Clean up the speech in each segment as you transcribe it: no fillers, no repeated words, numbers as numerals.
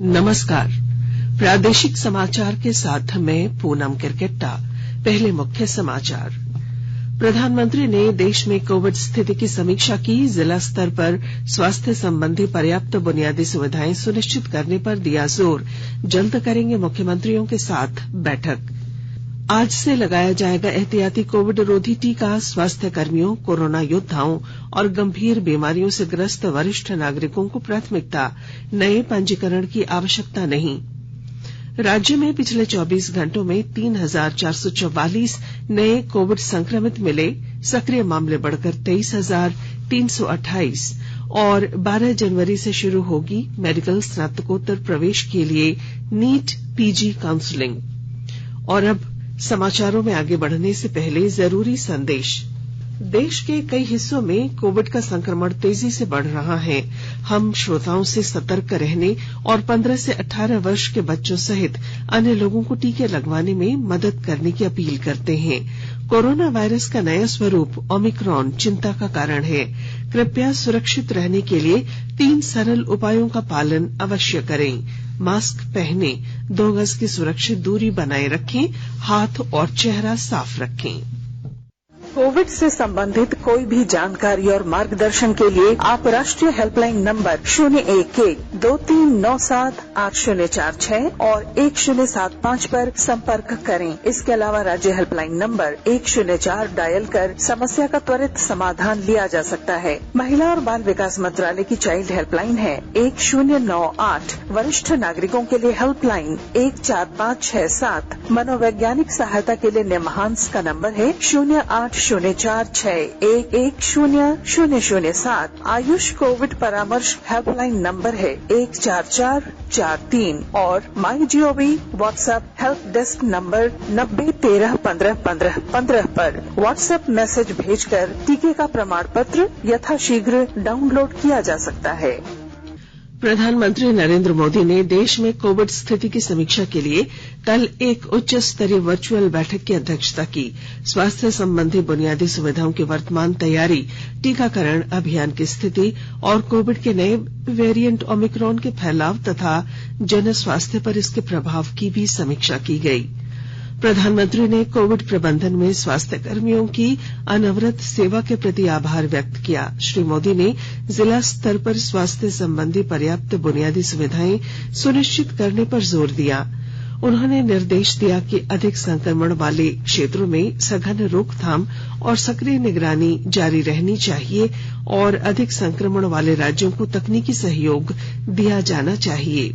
नमस्कार। प्रादेशिक समाचार के साथ मैं पूनम किरकेट्टा। पहले मुख्य समाचार। प्रधानमंत्री ने देश में कोविड स्थिति की समीक्षा की। जिला स्तर पर स्वास्थ्य संबंधी पर्याप्त बुनियादी सुविधाएं सुनिश्चित करने पर दिया जोर। जल्द करेंगे मुख्यमंत्रियों के साथ बैठक। आज से लगाया जाएगा एहतियाती कोविड रोधी टीका। स्वास्थ्य कर्मियों, कोरोना योद्धाओं और गंभीर बीमारियों से ग्रस्त वरिष्ठ नागरिकों को प्राथमिकता। नए पंजीकरण की आवश्यकता नहीं। राज्य में पिछले 24 घंटों में 3,444 नए कोविड संक्रमित मिले। सक्रिय मामले बढ़कर 23,328। और 12 जनवरी से शुरू होगी मेडिकल स्नातकोत्तर प्रवेश के लिए नीट पीजी काउंसलिंग। और अब समाचारों में आगे बढ़ने से पहले जरूरी संदेश। देश के कई हिस्सों में कोविड का संक्रमण तेजी से बढ़ रहा है। हम श्रोताओं से सतर्क रहने और 15 से 18 वर्ष के बच्चों सहित अन्य लोगों को टीके लगवाने में मदद करने की अपील करते हैं। कोरोना वायरस का नया स्वरूप ओमिक्रॉन चिंता का कारण है। कृपया सुरक्षित रहने के लिए 3 सरल उपायों का पालन अवश्य करें। मास्क पहने, 2 गज की सुरक्षित दूरी बनाए रखें, हाथ और चेहरा साफ रखें। कोविड से संबंधित कोई भी जानकारी और मार्गदर्शन के लिए आप राष्ट्रीय हेल्पलाइन नंबर 011-2397-8046 और 1075 पर संपर्क करें। इसके अलावा राज्य हेल्पलाइन नंबर 104 डायल कर समस्या का त्वरित समाधान लिया जा सकता है। महिला और बाल विकास मंत्रालय की चाइल्ड हेल्पलाइन है 1098। वरिष्ठ नागरिकों के लिए हेल्पलाइन 14567। मनोवैज्ञानिक सहायता के लिए निमहांस का नंबर है 0804611007। आयुष कोविड परामर्श हेल्पलाइन नंबर है 14443 और MyGov WhatsApp help desk number 90131515 पर व्हाट्सएप मैसेज भेजकर टीके का प्रमाण पत्र यथाशीघ्र डाउनलोड किया जा सकता है। प्रधानमंत्री नरेंद्र मोदी ने देश में कोविड स्थिति की समीक्षा के लिए कल एक उच्च स्तरीय वर्चुअल बैठक की अध्यक्षता की। स्वास्थ्य संबंधी बुनियादी सुविधाओं की वर्तमान तैयारी, टीकाकरण अभियान की स्थिति और कोविड के नए वेरिएंट ओमिक्रॉन के फैलाव तथा जन स्वास्थ्य पर इसके प्रभाव की भी समीक्षा की गई। प्रधानमंत्री ने कोविड प्रबंधन में स्वास्थ्य कर्मियों की अनवरत सेवा के प्रति आभार व्यक्त किया। श्री मोदी ने जिला स्तर पर स्वास्थ्य संबंधी पर्याप्त बुनियादी सुविधाएं सुनिश्चित करने पर जोर दिया। उन्होंने निर्देश दिया कि अधिक संक्रमण वाले क्षेत्रों में सघन रोकथाम और सक्रिय निगरानी जारी रहनी चाहिए और अधिक संक्रमण वाले राज्यों को तकनीकी सहयोग दिया जाना चाहिए।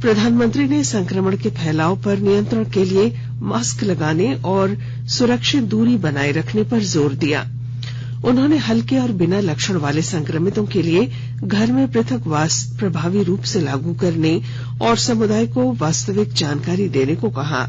प्रधानमंत्री ने संक्रमण के फैलाव पर नियंत्रण के लिए मास्क लगाने और सुरक्षित दूरी बनाए रखने पर जोर दिया। उन्होंने हल्के और बिना लक्षण वाले संक्रमितों के लिए घर में पृथकवास प्रभावी रूप से लागू करने और समुदाय को वास्तविक जानकारी देने को कहा।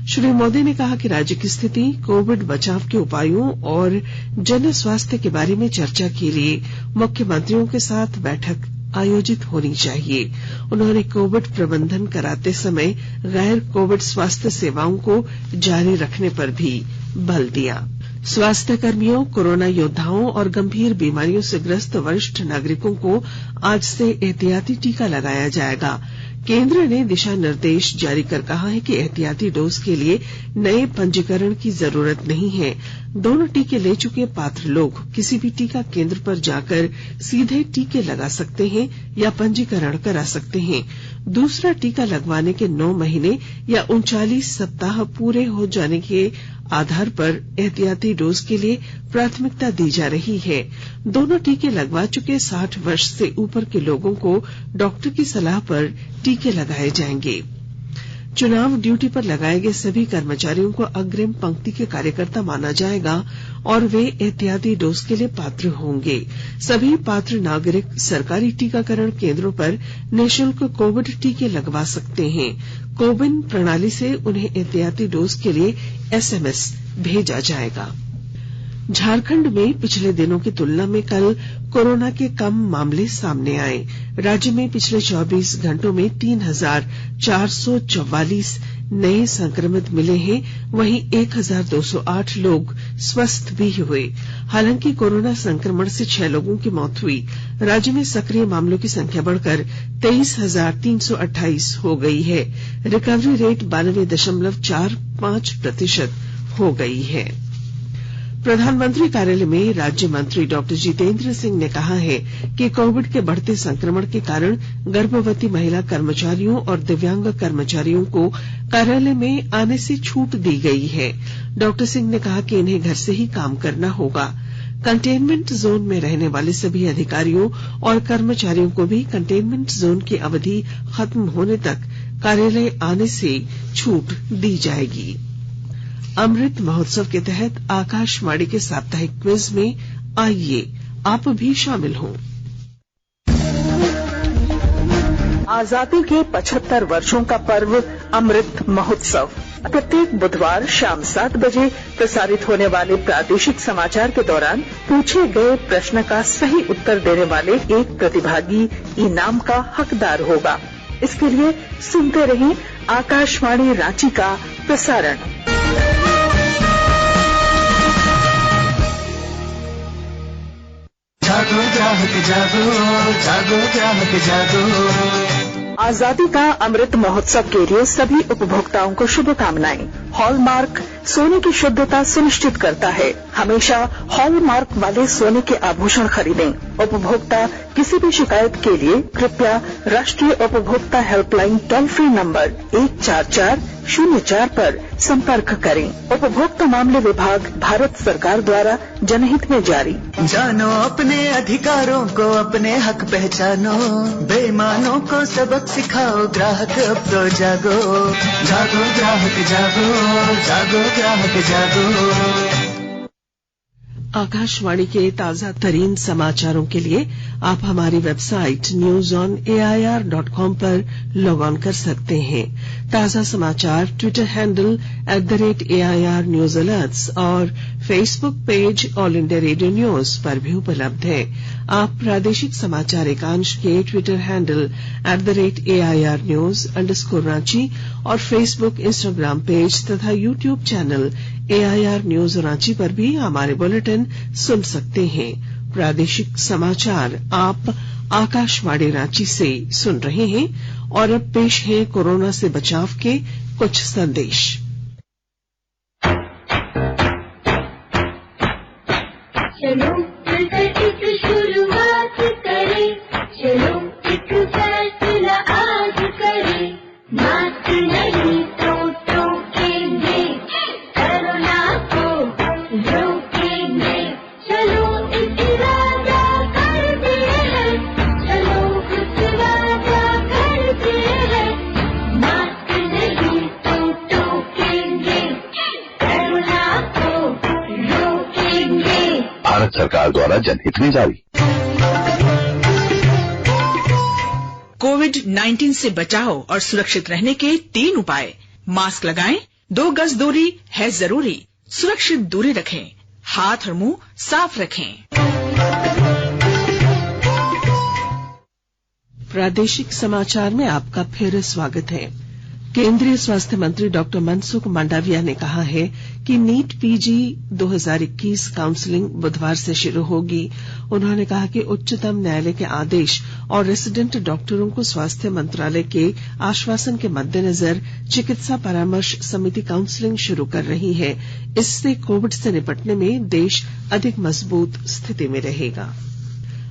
श्री मोदी ने कहा कि राज्य की स्थिति, कोविड बचाव के उपायों और जन स्वास्थ्य के बारे में चर्चा के लिए मुख्यमंत्रियों के साथ बैठक आयोजित होनी चाहिए। उन्होंने कोविड प्रबंधन कराते समय गैर कोविड स्वास्थ्य सेवाओं को जारी रखने पर भी बल दिया। स्वास्थ्य कर्मियों, कोरोना योद्धाओं और गंभीर बीमारियों से ग्रस्त वरिष्ठ नागरिकों को आज से एहतियाती टीका लगाया जाएगा। केंद्र ने दिशा निर्देश जारी कर कहा है कि एहतियाती डोज के लिए नए पंजीकरण की जरूरत नहीं है। दोनों टीके ले चुके पात्र लोग किसी भी टीका केंद्र पर जाकर सीधे टीके लगा सकते हैं या पंजीकरण करा सकते हैं। दूसरा टीका लगवाने के 9 महीने या 39 सप्ताह पूरे हो जाने के आधार पर एहतियाती डोज के लिए प्राथमिकता दी जा रही है। दोनों टीके लगवा चुके 60 वर्ष से ऊपर के लोगों को डॉक्टर की सलाह पर टीके लगाए जाएंगे। चुनाव ड्यूटी पर लगाए गए सभी कर्मचारियों को अग्रिम पंक्ति के कार्यकर्ता माना जाएगा और वे एहतियाती डोज के लिए पात्र होंगे। सभी पात्र नागरिक सरकारी टीकाकरण केंद्रों पर निःशुल्क कोविड टीके लगवा सकते हैं। कोविन प्रणाली से उन्हें एहतियाती डोज के लिए SMS भेजा जाएगा। झारखंड में पिछले दिनों की तुलना में कल कोरोना के कम मामले सामने आए। राज्य में पिछले 24 घंटों में 3,444 नए संक्रमित मिले हैं, वहीं 1208 लोग स्वस्थ भी हुए। हालांकि कोरोना संक्रमण से 6 लोगों की मौत हुई। राज्य में सक्रिय मामलों की संख्या बढ़कर 23,328 हो गई है। रिकवरी रेट 92.45% हो गई है। प्रधानमंत्री कार्यालय में राज्य मंत्री डॉक्टर जितेंद्र सिंह ने कहा है कि कोविड के बढ़ते संक्रमण के कारण गर्भवती महिला कर्मचारियों और दिव्यांग कर्मचारियों को कार्यालय में आने से छूट दी गई है। डॉक्टर सिंह ने कहा कि इन्हें घर से ही काम करना होगा। कंटेनमेंट जोन में रहने वाले सभी अधिकारियों और कर्मचारियों को भी कंटेनमेंट जोन की अवधि खत्म होने तक कार्यालय आने से छूट दी जाएगी। अमृत महोत्सव के तहत आकाशवाणी के साप्ताहिक क्विज में आइए आप भी शामिल हों। आजादी के 75 वर्षों का पर्व अमृत महोत्सव प्रत्येक बुधवार शाम 7 बजे प्रसारित होने वाले प्रादेशिक समाचार के दौरान पूछे गए प्रश्न का सही उत्तर देने वाले एक प्रतिभागी इनाम का हकदार होगा। इसके लिए सुनते रहें आकाशवाणी रांची का प्रसारण। जागो ग्राहक जागो, जागो ग्राहक जागो। आजादी का अमृत महोत्सव के लिए सभी उपभोक्ताओं को शुभकामनाएं। हॉलमार्क सोने की शुद्धता सुनिश्चित करता है। हमेशा हॉलमार्क वाले सोने के आभूषण खरीदें। उपभोक्ता किसी भी शिकायत के लिए कृपया राष्ट्रीय उपभोक्ता हेल्पलाइन टोल फ्री नंबर 14404 पर संपर्क करें। उपभोक्ता मामले विभाग भारत सरकार द्वारा जनहित में जारी। जानो अपने अधिकारों को, अपने हक पहचानो, बेईमानों को सबक सिखाओ, ग्राहक अब तो जागो। जागो ग्राहक जागो, जागो ग्राहक जागो। आकाशवाणी के ताजा तरीन समाचारों के लिए आप हमारी वेबसाइट newsonair.com पर लॉग ऑन कर सकते हैं। ताजा समाचार Twitter handle @AIR news alerts और Facebook page All India Radio news पर भी उपलब्ध है। आप प्रादेशिक समाचार एकांश के ट्विटर हैंडल @AIR न्यूज_रांची और फेसबुक, इंस्टाग्राम पेज तथा YouTube channel AIR news Ranchi पर भी हमारे बुलेटिन सुन सकते हैं। प्रादेशिक समाचार आप आकाशवाणी रांची से सुन रहे हैं और अब पेश है कोरोना से बचाव के कुछ संदेश। चलो मिलकर एक शुरुआत करें, चलो एक फैसला आज करें, मास्क नहीं तो टोकेंगे, कोरोना को रोकेंगे, चलो एक इरादा करते हैं, चलो कुछ वादा करते हैं, मास्क नहीं तो टोकेंगे, कोरोना को रोकेंगे। भारत सरकार द्वारा जनहित में जारी। कोविड-19 से बचाव और सुरक्षित रहने के 3 उपाय। मास्क लगाएं, 2 गज दूरी है जरूरी, सुरक्षित दूरी रखें, हाथ और मुंह साफ रखें। प्रादेशिक समाचार में आपका फिर स्वागत है। केंद्रीय स्वास्थ्य मंत्री डॉक्टर मनसुख मांडविया ने कहा है कि नीट पीजी 2021 काउंसलिंग बुधवार से शुरू होगी। उन्होंने कहा कि उच्चतम न्यायालय के आदेश और रेसिडेंट डॉक्टरों को स्वास्थ्य मंत्रालय के आश्वासन के मद्देनजर चिकित्सा परामर्श समिति काउंसलिंग शुरू कर रही है। इससे कोविड से निपटने में देश अधिक मजबूत स्थिति में रहेगा।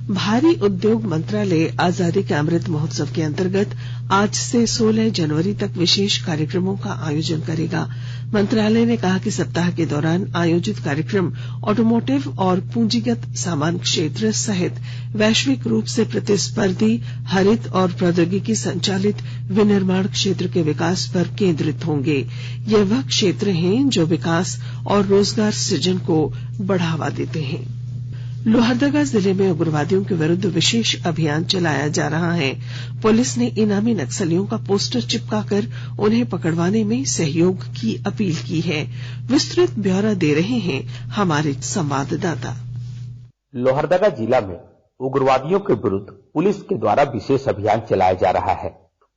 भारी उद्योग मंत्रालय आजादी के अमृत महोत्सव के अंतर्गत आज से 16 जनवरी तक विशेष कार्यक्रमों का आयोजन करेगा। मंत्रालय ने कहा कि सप्ताह के दौरान आयोजित कार्यक्रम ऑटोमोटिव और पूंजीगत सामान क्षेत्र सहित वैश्विक रूप से प्रतिस्पर्धी हरित और प्रौद्योगिकी संचालित विनिर्माण क्षेत्र के विकास पर केंद्रित होंगे। ये वह क्षेत्र हैं जो विकास और रोजगार सृजन को बढ़ावा देते हैं। लोहरदगा जिले में उग्रवादियों के विरुद्ध विशेष अभियान चलाया जा रहा है। पुलिस ने इनामी नक्सलियों का पोस्टर चिपकाकर उन्हें पकड़वाने में सहयोग की अपील की है। विस्तृत ब्यौरा दे रहे हैं हमारे संवाददाता। लोहरदगा जिला में उग्रवादियों के विरुद्ध पुलिस के द्वारा विशेष अभियान चलाया जा रहा है।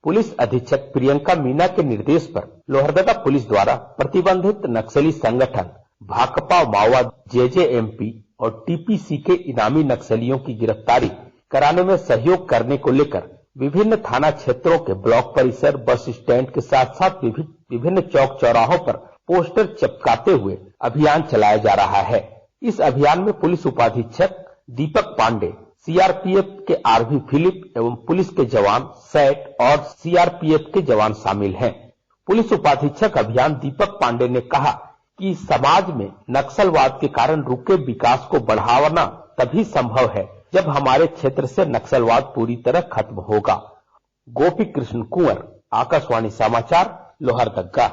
पुलिस अधीक्षक प्रियंका मीना के निर्देश पर लोहरदगा पुलिस द्वारा प्रतिबंधित नक्सली संगठन भाकपा माओवादी जेजेएमपी और टीपीसी के इनामी नक्सलियों की गिरफ्तारी कराने में सहयोग करने को लेकर विभिन्न थाना क्षेत्रों के ब्लॉक परिसर, बस स्टैंड के साथ साथ विभिन्न चौक चौराहों पर पोस्टर चिपकाते हुए अभियान चलाया जा रहा है। इस अभियान में पुलिस उपाधीक्षक दीपक पांडे, सीआरपीएफ के आरवी फिलिप एवं पुलिस के जवान सैट और सीआरपीएफ के जवान शामिल हैं। पुलिस उपाधीक्षक अभियान दीपक पांडे ने कहा कि समाज में नक्सलवाद के कारण रुके विकास को बढ़ाना तभी संभव है जब हमारे क्षेत्र से नक्सलवाद पूरी तरह खत्म होगा। गोपी कृष्ण कुंवर, आकाशवाणी समाचार, लोहरदगा।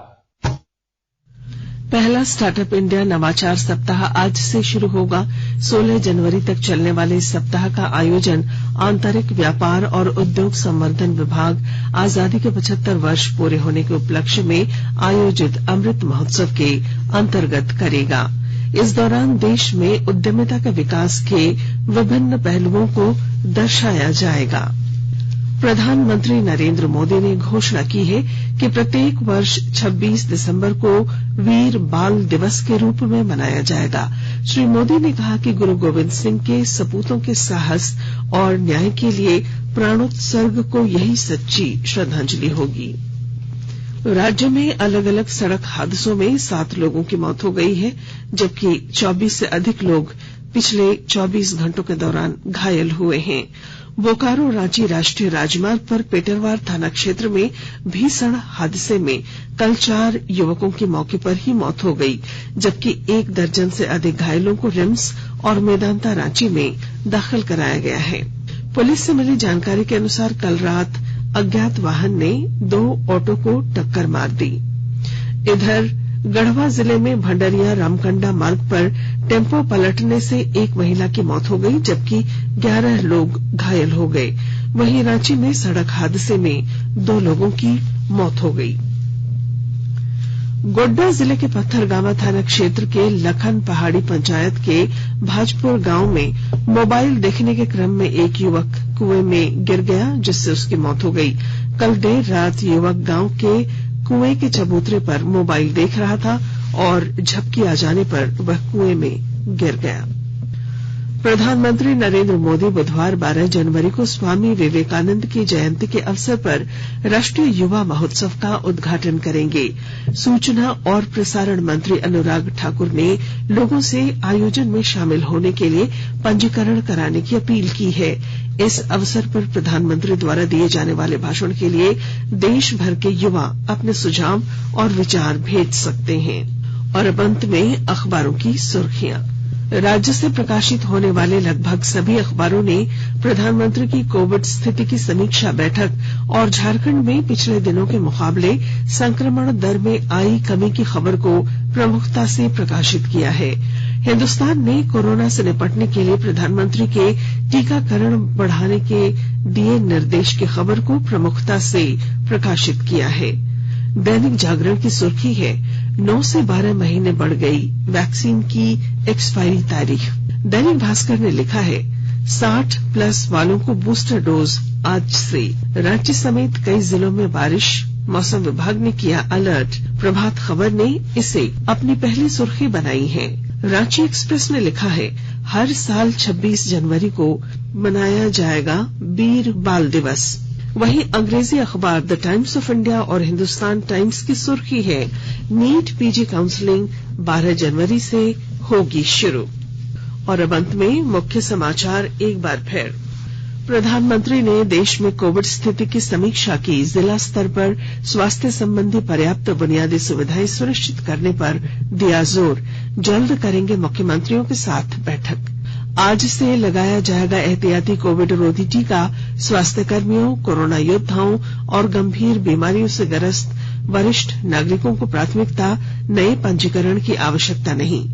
पहला स्टार्टअप इंडिया नवाचार सप्ताह आज से शुरू होगा। 16 जनवरी तक चलने वाले इस सप्ताह का आयोजन आंतरिक व्यापार और उद्योग संवर्धन विभाग आजादी के 75 वर्ष पूरे होने के उपलक्ष्य में आयोजित अमृत महोत्सव के अंतर्गत करेगा। इस दौरान देश में उद्यमिता के विकास के विभिन्न पहलुओं को दर्शाया जाएगा। प्रधानमंत्री नरेंद्र मोदी ने घोषणा की है कि प्रत्येक वर्ष 26 दिसंबर को वीर बाल दिवस के रूप में मनाया जाएगा। श्री मोदी ने कहा कि गुरु गोविंद सिंह के सपूतों के साहस और न्याय के लिए प्राणोत्सर्ग को यही सच्ची श्रद्धांजलि होगी। राज्य में अलग अलग सड़क हादसों में 7 लोगों की मौत हो गई है, जबकि 24 से अधिक लोग पिछले 24 घंटों के दौरान घायल हुए हैं। बोकारो रांची राष्ट्रीय राजमार्ग पर पेटरवार थाना क्षेत्र में भीषण हादसे में कल 4 युवकों की मौके पर ही मौत हो गई, जबकि 1 दर्जन से अधिक घायलों को रिम्स और मेदांता रांची में दाखिल कराया गया है। पुलिस से मिली जानकारी के अनुसार कल रात अज्ञात वाहन ने 2 ऑटो को टक्कर मार दी। इधर गढ़वा जिले में भंडरिया रामकंडा मार्ग पर टेम्पो पलटने से 1 महिला की मौत हो गई, जबकि 11 लोग घायल हो गए। वहीं रांची में सड़क हादसे में 2 लोगों की मौत हो गई। गोड्डा जिले के पत्थरगामा थाना क्षेत्र के लखन पहाड़ी पंचायत के भाजपुर गांव में मोबाइल देखने के क्रम में एक युवक कुएं में गिर गया, जिससे उसकी मौत हो गई। कल देर रात युवक गांव के कुएं के चबूतरे पर मोबाइल देख रहा था और झपकी आ जाने पर वह कुएं में गिर गया। प्रधानमंत्री नरेंद्र मोदी बुधवार 12 जनवरी को स्वामी विवेकानंद की जयंती के अवसर पर राष्ट्रीय युवा महोत्सव का उद्घाटन करेंगे। सूचना और प्रसारण मंत्री अनुराग ठाकुर ने लोगों से आयोजन में शामिल होने के लिए पंजीकरण कराने की अपील की है। इस अवसर पर प्रधानमंत्री द्वारा दिए जाने वाले भाषण के लिए देश भर के युवा अपने सुझाव और विचार भेज सकते हैं। और अब अंत में अखबारों की सुर्खियां। राज्य से प्रकाशित होने वाले लगभग सभी अखबारों ने प्रधानमंत्री की कोविड स्थिति की समीक्षा बैठक और झारखंड में पिछले दिनों के मुकाबले संक्रमण दर में आई कमी की खबर को प्रमुखता से प्रकाशित किया है। हिन्दुस्तान ने कोरोना से निपटने के लिए प्रधानमंत्री के टीकाकरण बढ़ाने के दिए निर्देश की खबर को प्रमुखता से प्रकाशित किया है। दैनिक जागरण की सुर्खी है 9 से 12 महीने बढ़ गई वैक्सीन की एक्सपायरी तारीख। दैनिक भास्कर ने लिखा है 60+ वालों को बूस्टर डोज आज से। रांची समेत कई जिलों में बारिश, मौसम विभाग ने किया अलर्ट। प्रभात खबर ने इसे अपनी पहली सुर्खी बनाई है। रांची एक्सप्रेस ने लिखा है हर साल 26 जनवरी को मनाया जाएगा वीर बाल दिवस। वहीं अंग्रेजी अखबार द टाइम्स ऑफ इंडिया और हिंदुस्तान टाइम्स की सुर्खी है नीट पीजी काउंसलिंग 12 जनवरी से होगी शुरू। और अब अंत में मुख्य समाचार एक बार फिर। प्रधानमंत्री ने देश में कोविड स्थिति की समीक्षा की। जिला स्तर पर स्वास्थ्य संबंधी पर्याप्त बुनियादी सुविधाएं सुनिश्चित करने पर दिया जोर। जल्द करेंगे मुख्यमंत्रियों के साथ बैठक। आज से लगाया जाएगा एहतियाती कोविड रोधी टीका। स्वास्थ्य कर्मियों, कोरोना योद्धाओं और गंभीर बीमारियों से ग्रस्त वरिष्ठ नागरिकों को प्राथमिकता, नए पंजीकरण की आवश्यकता नहीं।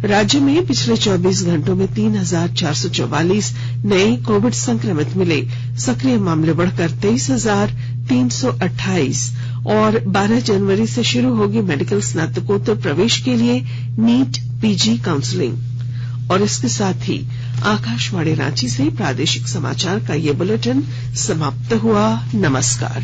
राज्य में पिछले 24 घंटों में 3,444 नए कोविड संक्रमित मिले। सक्रिय मामले बढ़कर 23,328। और 12 जनवरी से शुरू होगी मेडिकल स्नातकोत्तर प्रवेश के लिए नीट पीजी काउंसलिंग। और इसके साथ ही आकाशवाणी रांची से प्रादेशिक समाचार का ये बुलेटिन समाप्त हुआ। नमस्कार।